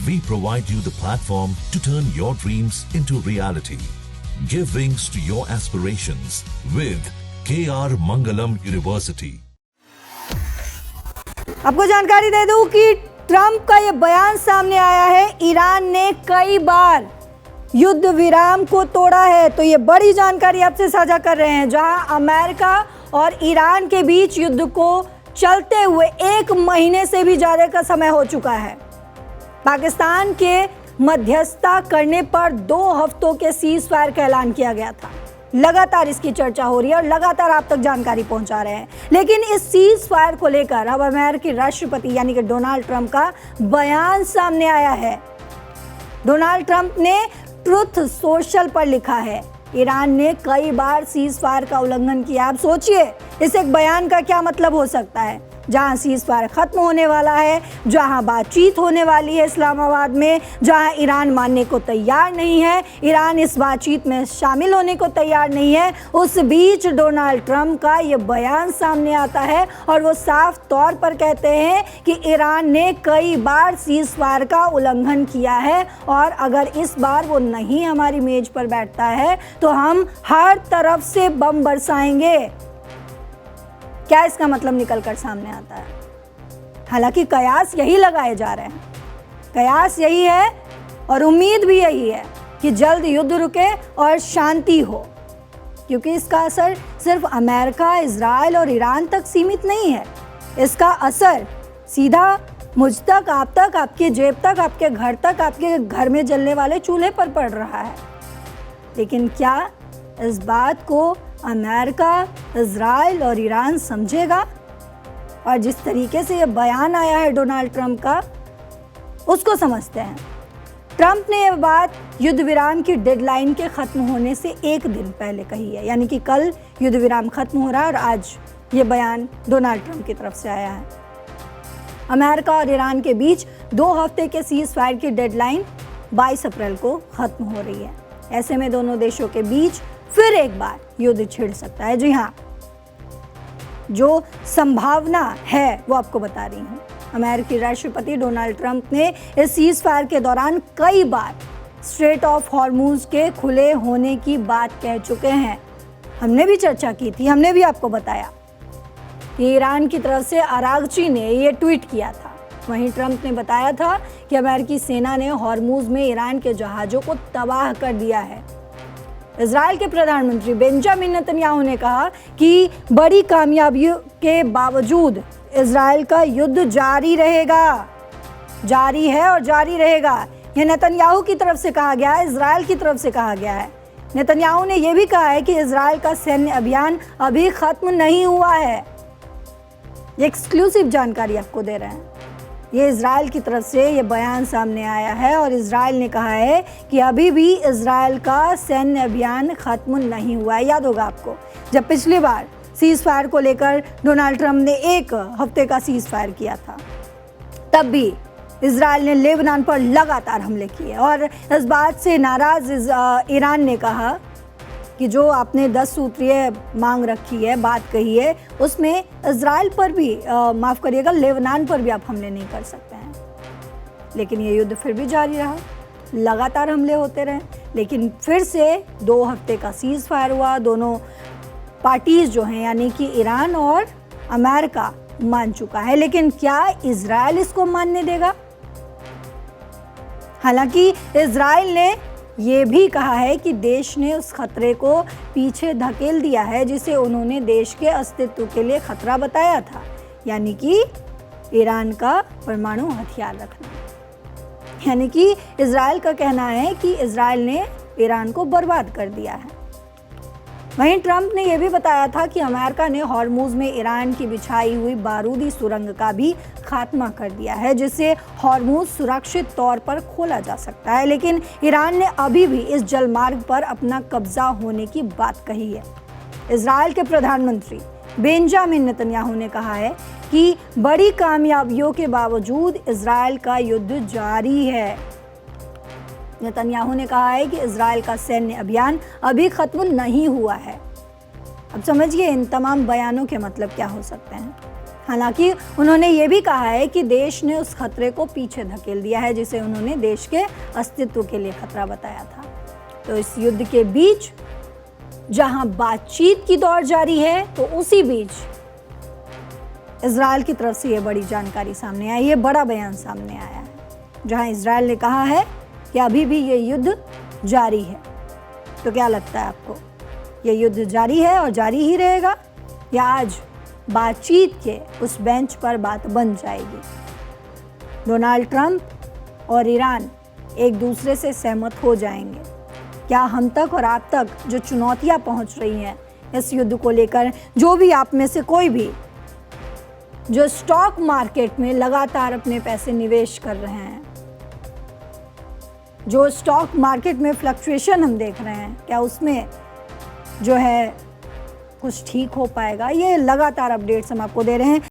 We provide you the platform to turn your dreams into reality. Give wings to your aspirations with KR Mangalam University. आपको जानकारी दे दूं कि Trump का ये बयान सामने आया है, ईरान ने कई बार युद्ध विराम को तोड़ा है। तो ये बड़ी जानकारी आपसे साझा कर रहे हैं, जहां अमेरिका और ईरान के बीच युद्ध को चलते हुए 1 महीने से भी ज़्यादा का समय हो चुका है। पाकिस्तान के मध्यस्थता करने पर 2 हफ्तों के सीज फायर का ऐलान किया गया था। लगातार इसकी चर्चा हो रही है और लगातार आप तक जानकारी पहुंचा रहे हैं। लेकिन इस सीज फायर को लेकर अब अमेरिकी राष्ट्रपति यानी कि डोनाल्ड ट्रंप का बयान सामने आया है। डोनाल्ड ट्रंप ने ट्रुथ सोशल पर लिखा है, ईरान ने कई बार सीज फायर का उल्लंघन किया। आप सोचिए इस एक बयान का क्या मतलब हो सकता है, जहां सीज फायर खत्म होने वाला है, जहां बातचीत होने वाली है इस्लामाबाद में, जहां ईरान मानने को तैयार नहीं है, ईरान इस बातचीत में शामिल होने को तैयार नहीं है, उस बीच डोनाल्ड ट्रंप का ये बयान सामने आता है और वो साफ तौर पर कहते हैं कि ईरान ने कई बार सीज फायर का उल्लंघन किया है और अगर इस बार वो नहीं हमारी मेज पर बैठता है तो हम हर तरफ से बम बरसाएंगे। क्या इसका मतलब निकल कर सामने आता है? हालांकि कयास यही लगाए जा रहे हैं, कयास यही है और उम्मीद भी यही है कि जल्द युद्ध रुके और शांति हो, क्योंकि इसका असर सिर्फ अमेरिका, इजराइल और ईरान तक सीमित नहीं है। इसका असर सीधा मुझ तक, आप तक, आपके जेब तक, आपके घर तक, आपके घर में जलने वाले चूल्हे पर पड़ रहा है। लेकिन क्या इस बात को अमेरिका, इजराइल और ईरान समझेगा? और जिस तरीके से ये बयान आया है डोनाल्ड ट्रंप का, उसको समझते हैं। ट्रंप ने यह बात युद्ध विराम की डेडलाइन के खत्म होने से 1 दिन पहले कही है, यानी कि कल युद्ध विराम खत्म हो रहा है और आज ये बयान डोनाल्ड ट्रंप की तरफ से आया है। अमेरिका और ईरान के बीच 2 हफ्ते के सीज फायर की डेडलाइन 22 अप्रैल को खत्म हो रही है। ऐसे में दोनों देशों के बीच फिर एक बार युद्ध छिड़ सकता है। जी हाँ, जो संभावना है वो आपको बता रही हूँ। अमेरिकी राष्ट्रपति डोनाल्ड ट्रंप ने इस सीज फायर के दौरान कई बार स्ट्रेट ऑफ हॉर्मुज के खुले होने की बात कह चुके हैं। हमने भी चर्चा की थी, हमने भी आपको बताया कि ईरान की तरफ से अरागची ने ये ट्वीट किया था। वहीं ट्रंप ने बताया था कि अमेरिकी सेना ने हॉर्मुज में ईरान के जहाज़ों को तबाह कर दिया है। इजराइल के प्रधानमंत्री बेंजामिन नेतन्याहू ने कहा कि बड़ी कामयाबियों के बावजूद इजराइल का युद्ध जारी रहेगा, जारी है और जारी रहेगा। यह नेतन्याहू की तरफ से कहा गया है, इजराइल की तरफ से कहा गया है। नेतन्याहू ने यह भी कहा है कि इजराइल का सैन्य अभियान अभी खत्म नहीं हुआ है। ये एक्सक्लूसिव जानकारी आपको दे रहे हैं। ये इजराइल की तरफ से ये बयान सामने आया है और इजराइल ने कहा है कि अभी भी इजराइल का सैन्य अभियान खत्म नहीं हुआ है। याद होगा आपको, जब पिछली बार सीज फायर को लेकर डोनाल्ड ट्रंप ने 1 हफ्ते का सीज फायर किया था, तब भी इजराइल ने लेबनान पर लगातार हमले किए और इस बात से नाराज ईरान ने कहा कि जो आपने 10 सूत्रीय मांग रखी है, बात कही है, उसमें इजराइल पर भी माफ़ करिएगा, लेबनान पर भी आप हमले नहीं कर सकते हैं। लेकिन ये युद्ध फिर भी जारी रहा, लगातार हमले होते रहे। लेकिन फिर से 2 हफ्ते का सीज फायर हुआ। दोनों पार्टीज जो हैं यानी कि ईरान और अमेरिका मान चुका है। लेकिन क्या इजराइल इसको मानने देगा? हालांकि इजराइल ने ये भी कहा है कि देश ने उस खतरे को पीछे धकेल दिया है जिसे उन्होंने देश के अस्तित्व के लिए खतरा बताया था, यानी कि ईरान का परमाणु हथियार रखना। यानी कि इजराइल का कहना है कि इजराइल ने ईरान को बर्बाद कर दिया है। वहीं ट्रंप ने यह भी बताया था कि अमेरिका ने हॉर्मुज में ईरान की बिछाई हुई बारूदी सुरंग का भी खात्मा कर दिया है, जिससे हॉर्मुज सुरक्षित तौर पर खोला जा सकता है। लेकिन ईरान ने अभी भी इस जलमार्ग पर अपना कब्जा होने की बात कही है। इजराइल के प्रधानमंत्री बेंजामिन नेतन्याहू ने कहा है कि बड़ी कामयाबियों के बावजूद इजराइल का युद्ध जारी है। नेतन्याहू ने कहा है कि इजराइल का सैन्य अभियान अभी खत्म नहीं हुआ है। अब समझिए इन तमाम बयानों के मतलब क्या हो सकते हैं। हालांकि उन्होंने ये भी कहा है कि देश ने उस खतरे को पीछे धकेल दिया है जिसे उन्होंने देश के अस्तित्व के लिए खतरा बताया था। तो इस युद्ध के बीच जहां बातचीत की दौड़ जारी है, तो उसी बीच इजराइल की तरफ से ये बड़ी जानकारी सामने आई, ये बड़ा बयान सामने आया है, जहां इजराइल ने कहा है कि अभी भी ये युद्ध जारी है। तो क्या लगता है आपको, ये युद्ध जारी है और जारी ही रहेगा, या आज बातचीत के उस बेंच पर बात बन जाएगी? डोनाल्ड ट्रंप और ईरान एक दूसरे से सहमत हो जाएंगे? क्या हम तक और आप तक जो चुनौतियां पहुंच रही हैं इस युद्ध को लेकर, जो भी आप में से कोई भी जो स्टॉक मार्केट में लगातार अपने पैसे निवेश कर रहे हैं, जो स्टॉक मार्केट में फ्लक्चुएशन हम देख रहे हैं, क्या उसमें जो है कुछ ठीक हो पाएगा? ये लगातार अपडेट्स हम आपको दे रहे हैं।